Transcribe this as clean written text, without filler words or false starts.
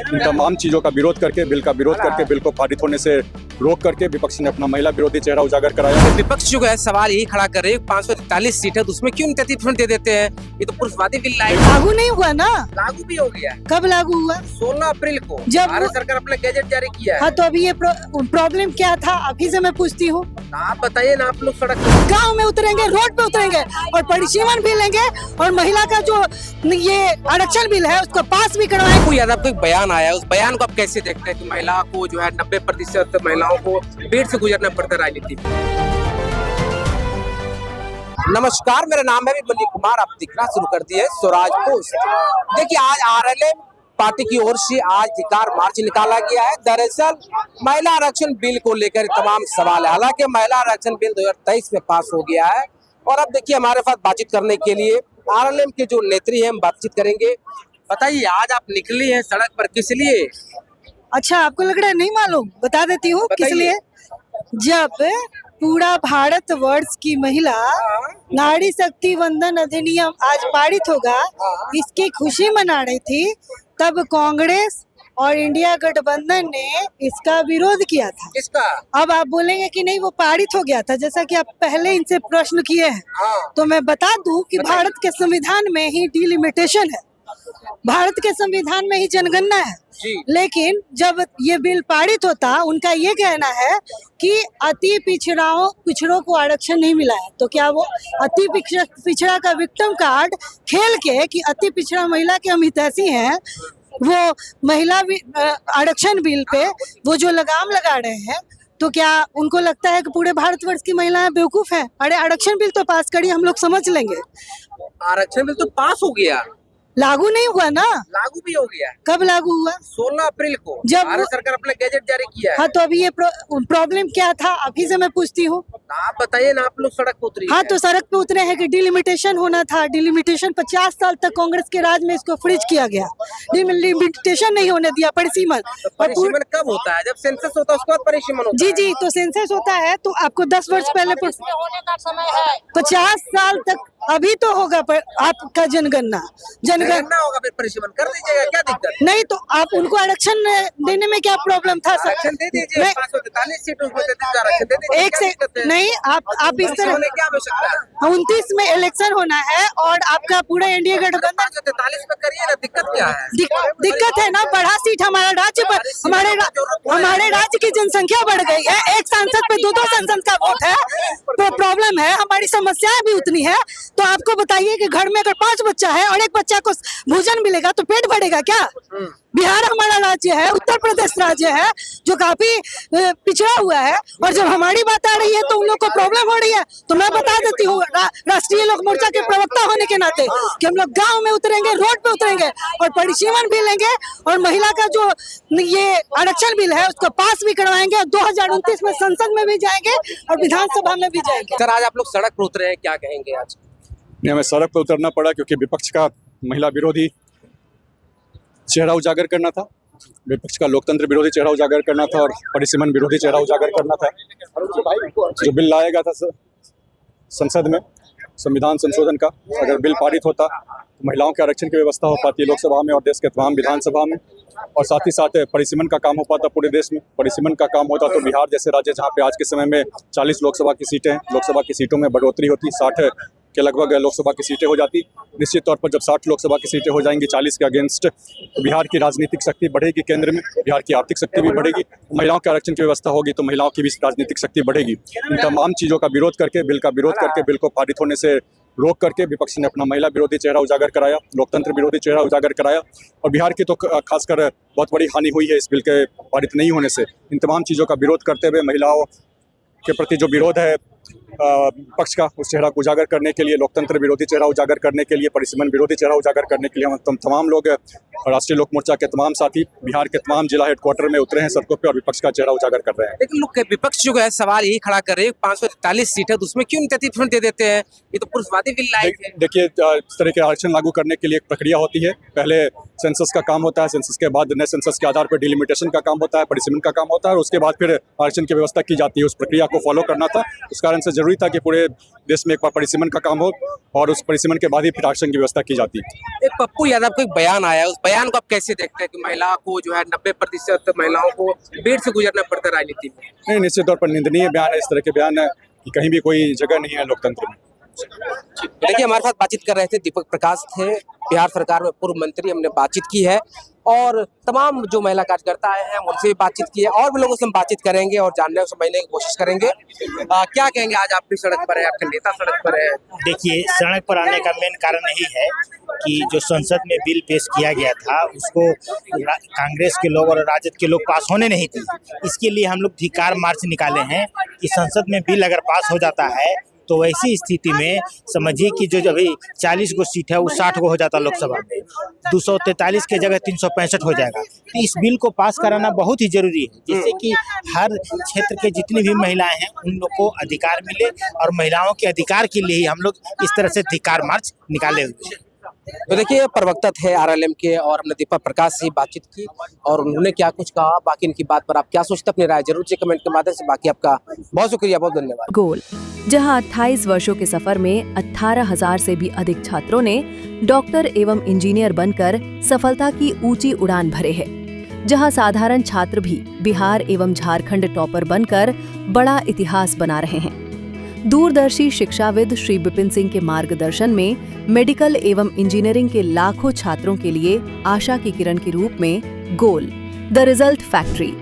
इन तमाम चीज़ों का विरोध करके, बिल का विरोध करके, बिल को पारित होने से रोक करके विपक्ष ने अपना महिला विरोधी चेहरा उजागर कराया। विपक्ष जो है सवाल यही खड़ा कर रहे हैं 543 सीट है तो उसमें क्यों 33% दे देते हैं? ये तो पुरुषवादी बिल लाए। लागू नहीं हुआ ना? लागू भी हो गया है। कब लागू हुआ? 16 अप्रैल को जब भारत सरकार अपना गैजेट जारी किया है। हाँ, तो अभी ये प्रॉब्लम क्या था अभी से मैं पूछती हूँ। आप बताइए ना, आप लोग सड़क गांव में उतरेंगे, रोड पे उतरेंगे और परिसीमन भी लेंगे और महिला का जो ये आरक्षण बिल है उसको पास भी करवाएंगे। को याद आपको एक बयान आया, उस बयान को आप कैसे देखते हैं कि महिला को जो है 90% महिलाओं को पेट से गुजरना पड़ता है राजनीति में? नमस्कार, मेरा नाम है मनीष कुमार। आप दिखना शुरू कर दिए स्वराज पोस्ट। देखिए, आज आरएलएम पार्टी की ओर से आज धिक्कार मार्च निकाला गया है। दरअसल महिला आरक्षण बिल को लेकर तमाम सवाल है। हालांकि महिला आरक्षण बिल 2023 में पास हो गया है और अब देखिए हमारे साथ बातचीत करने के लिए आरएलएम के जो नेत्री हैं हम बातचीत करेंगे। बताइए, आज आप निकली हैं सड़क पर किस लिए? अच्छा, आपको लग रहा है नहीं मालूम? बता देती हूँ किस बताइए। लिए। जब पूरा भारत वर्ष की महिला नारी शक्ति वंदन अधिनियम आज पारित होगा, इसकी खुशी मना रही थी, तब कांग्रेस और इंडिया गठबंधन ने इसका विरोध किया था। किसका? अब आप बोलेंगे कि नहीं वो पारित हो गया था, जैसा कि आप पहले इनसे प्रश्न किए हैं। तो मैं बता दूं कि भारत के संविधान में ही डिलिमिटेशन है, भारत के संविधान में ही जनगणना है। लेकिन जब ये बिल पारित होता, उनका ये कहना है कि अति पिछड़ों को आरक्षण नहीं मिला है। तो क्या वो अति पिछड़ा का विक्टिम कार्ड खेल के कि अति पिछड़ा महिला के हम हितैषी हैं, वो महिला आरक्षण बिल पे वो जो लगाम लगा रहे हैं, तो क्या उनको लगता है कि पूरे भारतवर्ष की महिलाएं बेवकूफ हैं? अरे आरक्षण बिल तो पास करिए, हम लोग समझ लेंगे। आरक्षण बिल तो पास हो गया, लागू नहीं हुआ ना? लागू भी हो गया। कब लागू हुआ? 16 अप्रैल को जब भारत सरकार अपना गैजेट जारी किया है। हाँ, तो अभी ये प्रॉब्लम क्या था अभी से मैं पूछती हूँ। आप बताइए ना, आप लोग सड़क पर उतरी हाँ, हैं। तो सड़क पे उतरे हैं कि डिलिमिटेशन होना था। डिलिमिटेशन 50 साल तक कांग्रेस के राज में इसको फ्रीज किया गया। डिलिमिटेशन नहीं होने दिया, परिसीमन। तो परिसीमन कब होता है? जब सेंसस होता है उसके बाद परिसीमन होता जी है। जी, तो सेंसस होता है तो आपको 10 वर्ष पहले होने का समय है। 50 साल तक अभी तो होगा पर आपका जनगणना जनगणना होगा, फिर परिसीमन कर दीजिएगा, क्या दिक्कत? नहीं, तो आप उनको आरक्षण देने में क्या प्रॉब्लम था सर? आरक्षण दे दीजिए, नहीं, 543 सीटों को आरक्षण दे दीजिए। एक से नहीं, आप इस तरह क्या आवश्यकता है? 29 में इलेक्शन होना है और आपका पूरा एनडीए गठबंधन 543 में करिए ना, दिक्कत क्या है? दिक्कत है ना, बढ़ा सीट हमारा राज्य पर, हमारे राज्य की जनसंख्या बढ़ गई है, एक सांसद पे दो सांसद का वोट है, तो प्रॉब्लम है, हमारी समस्याएं भी उतनी है। तो आपको बताइए कि घर में अगर 5 बच्चा है और एक बच्चा को भोजन मिलेगा तो पेट भरेगा क्या? बिहार हमारा राज्य है, उत्तर प्रदेश राज्य है जो काफी पिछड़ा हुआ है, और जब हमारी बात आ रही है तो उन लोग को प्रॉब्लम हो रही है। तो मैं बता देती हूँ राष्ट्रीय लोक मोर्चा के प्रवक्ता होने के नाते कि हम लोग गांव में उतरेंगे, रोड पे उतरेंगे और परिसीमन भी लेंगे और महिला का जो ये आरक्षण बिल है उसको पास भी करवाएंगे और 2029 में संसद में भी जाएंगे और विधानसभा में भी जाएंगे। सर, आज आप लोग सड़क पर उतरे हैं, क्या कहेंगे आज? नहीं, हमें सड़क पर उतरना पड़ा क्योंकि विपक्ष का महिला विरोधी चेहरा उजागर करना था, विपक्ष का लोकतंत्र विरोधी चेहरा उजागर करना था और परिसीमन विरोधी चेहरा उजागर करना था। जो बिल लाया गया था संसद में संविधान संशोधन का, अगर बिल पारित होता तो महिलाओं के आरक्षण की व्यवस्था हो पाती है लोकसभा में और देश के तमाम विधानसभा में, और साथ ही साथ परिसीमन का काम हो पाता पूरे देश में। परिसीमन का काम होता तो बिहार जैसे राज्य जहाँ पे आज के समय में 40 लोकसभा की सीटें हैं, लोकसभा की सीटों में बढ़ोतरी होती, 60 के लगभग लोकसभा की सीटें हो जाती। निश्चित तौर पर जब 60 लोकसभा की सीटें हो जाएंगी 40 के अगेंस्ट, तो बिहार की राजनीतिक शक्ति बढ़ेगी, केंद्र में बिहार की आर्थिक शक्ति भी बढ़ेगी, महिलाओं के आरक्षण की व्यवस्था होगी तो महिलाओं की भी राजनीतिक शक्ति बढ़ेगी। इन तमाम चीज़ों का विरोध करके, बिल का विरोध करके, बिल को पारित होने से रोक करके विपक्ष ने अपना महिला विरोधी चेहरा उजागर कराया, लोकतंत्र विरोधी चेहरा उजागर कराया। और बिहार की तो खासकर बहुत बड़ी हानि हुई है इस बिल के पारित नहीं होने से। इन तमाम चीज़ों का विरोध करते हुए महिलाओं के प्रति जो विरोध है पक्ष का, उस चेहरा को उजागर करने के लिए, लोकतंत्र विरोधी चेहरा उजागर करने के लिए, परिसीमन विरोधी चेहरा उजागर करने के लिए हम तमाम लोग, राष्ट्रीय लोक मोर्चा के तमाम साथी बिहार के तमाम जिला हेडक्वार्टर में उतरे हैं सड़कों पे और विपक्ष का चेहरा उजागर कर रहे हैं। लेकिन लोग विपक्ष जो है सवाल यही खड़ा कर रहे हैं 543 सीट है तो उसमें क्यों 33% दे देते हैं? ये तो पुरुषवादी बिल लाए थे। देखिए, इस तरह के आरक्षण लागू करने के लिए एक प्रक्रिया होती है। पहले सेंसस का काम होता है, सेंसस के बाद नए सेंसस के आधार पर डिलिमिटेशन का काम होता है, परिसीमन का काम होता है और उसके बाद फिर आरक्षण की व्यवस्था की जाती है। उस प्रक्रिया को फॉलो करना था, उस कारण कारण से जरूरी था कि पूरे देश में एक बार परिसीमन का काम हो और उस परिसीमन के बाद ही फिर आरक्षण की व्यवस्था की जाती। एक पप्पू यादव का एक बयान आया है, उस बयान को आप कैसे देखते हैं कि महिला को जो है 90% महिलाओं को बेड से गुजरना पड़ता है राजनीति में? नहीं, निश्चित तौर पर निंदनीय बयान है। इस तरह के बयान है कि कहीं भी कोई जगह नहीं है लोकतंत्र में। देखिए, हमारे साथ बातचीत कर रहे थे दीपक प्रकाश थे, बिहार सरकार में पूर्व मंत्री। हमने बातचीत की है और तमाम जो महिला कार्यकर्ता आए हैं उनसे भी बातचीत की है और भी लोगों से हम बातचीत करेंगे और जानने और समझने की कोशिश करेंगे। क्या कहेंगे, आज आप भी सड़क पर है, आपके नेता सड़क पर है? देखिए, सड़क पर आने का मेन कारण यही है कि जो संसद में बिल पेश किया गया था उसको कांग्रेस के लोग और राजद के लोग पास होने नहीं दी। इसके लिए हम लोग धिक्कार मार्च निकाले हैं कि संसद में बिल अगर पास हो जाता है तो वैसी स्थिति में समझिए कि जो अभी 40 गो सीट है वो 60 गो हो जाता लोकसभा में, 243 के जगह 365 हो जाएगा। तो इस बिल को पास कराना बहुत ही जरूरी है, जिससे कि हर क्षेत्र के जितनी भी महिलाएं हैं उन लोग को अधिकार मिले और महिलाओं के अधिकार के लिए ही हम लोग इस तरह से धिक्कार मार्च निकाले हुए हैं। तो देखिए, प्रवक्ता थे आरएलएम के और हमने दीपक प्रकाश से बातचीत की और उन्होंने क्या कुछ कहा, बाकी इनकी बात पर आप क्या सोचते हैं अपनी राय जरूर से कमेंट के माध्यम से। बाकी आपका बहुत शुक्रिया, बहुत धन्यवाद। गोल, जहां 28 वर्षों के सफर में 18,000 से भी अधिक छात्रों ने डॉक्टर एवं इंजीनियर बनकर सफलता की ऊंची उड़ान भरे हैं, जहां साधारण छात्र भी बिहार एवं झारखंड टॉपर बनकर बड़ा इतिहास बना रहे हैं। दूरदर्शी शिक्षाविद श्री विपिन सिंह के मार्गदर्शन में मेडिकल एवं इंजीनियरिंग के लाखों छात्रों के लिए आशा की किरण के रूप में गोल, द रिजल्ट फैक्ट्री